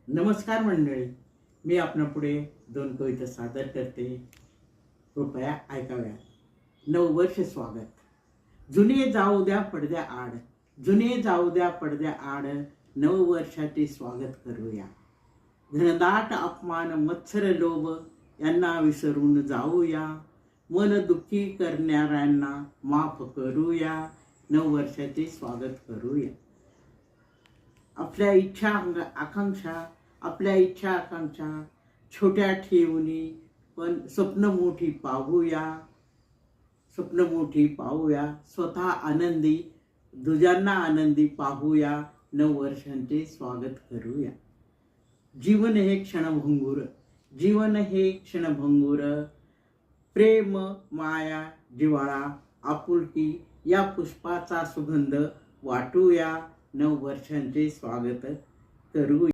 नमस्कार मंडळी, मी आपणापुढे दोन कविता सादर करते. कृपया ऐकाव्या. नववर्ष स्वागत. जुने जाऊ द्या पडद्या आड, जुने जाऊ द्या पडद्या आड, नववर्षाचे स्वागत करूया. घनदाट अपमान मत्सर लोभ यांना विसरून जाऊया. मन दुःखी करणाऱ्यांना माफ करूया. नववर्षाचे स्वागत करूया. आपल्या इच्छा आकांक्षा छोट्या ठेवूनी पण स्वप्न मोठी पाहूया. स्वतः आनंदी दुजांना आनंदी पाहूया. नववर्षांचे स्वागत करूया. जीवन हे क्षणभंगुर, प्रेम माया जिव्हाळा आपुलकी या पुष्पाचा सुगंध वाटूया. नववर्षांचे स्वागत करूया.